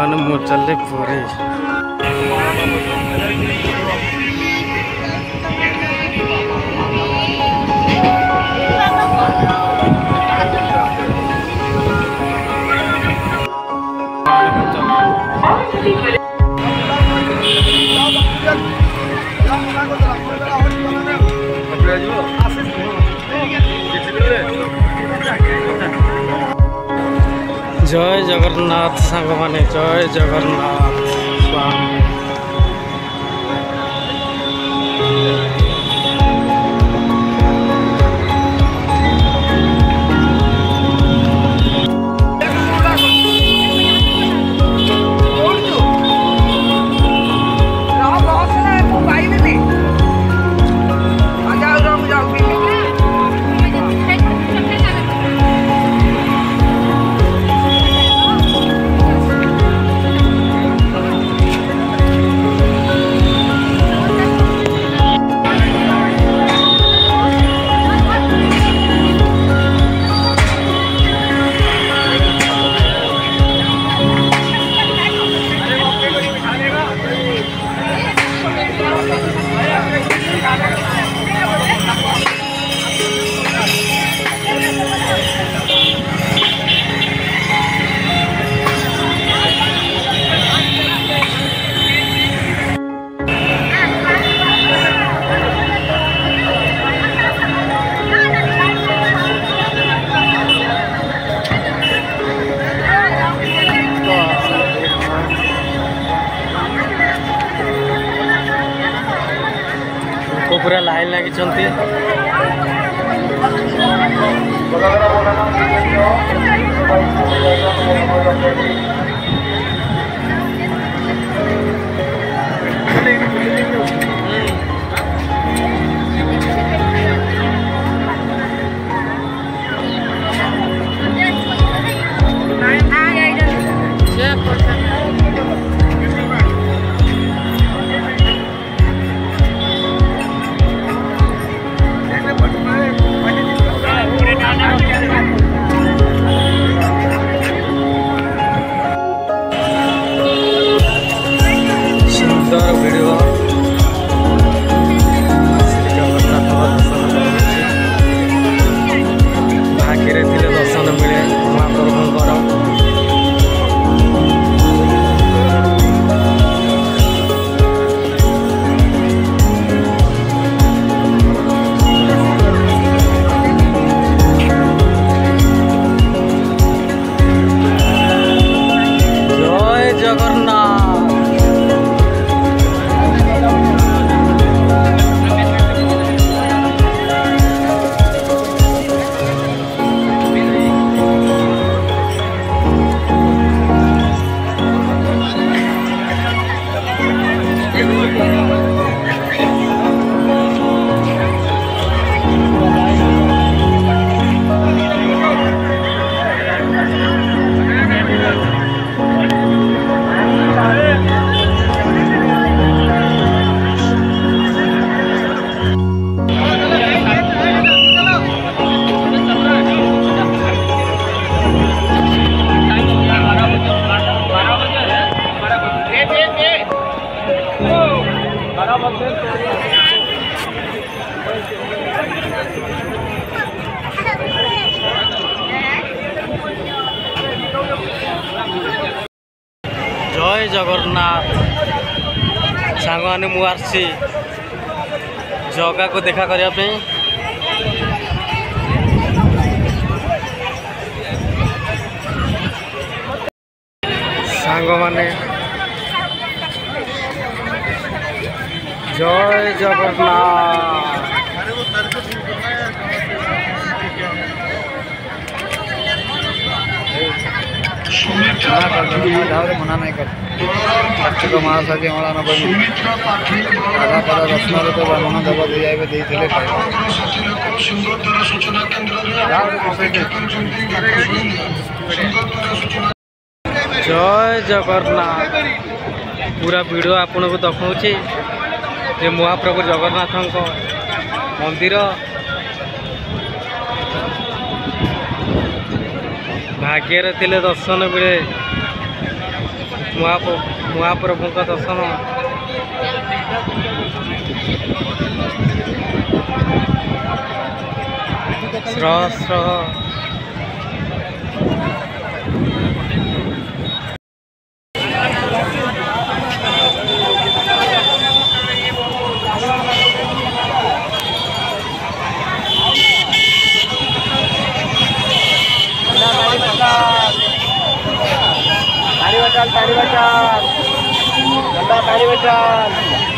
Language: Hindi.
सागवान मु चले पूरी जय जगन्नाथ सांग माने जय जगन्नाथ स्वामी पूरा लाइन लगी सुंदर वीडियो भाग्य दर्शन मिले महाप्रभुंकर जय जगन्नाथ। जय जगन्नाथ सांग मैंने मु आसी जगह को देखा करने सांग माने जय जगन्नाथ। मना नहीं कर महासाजी मला आधा पदा दर्शन तो ब्राह्मण देव दिजाइबे जय जगन्नाथ। पूरा वीडियो आपन को देखौछि जे महाप्रभु जगन्नाथ मंदिर भाग्य थिले दर्शन मिले महाप्रभुଙ୍କ दर्शन श्रह ताड़ी बचाल ताड़ी बचाल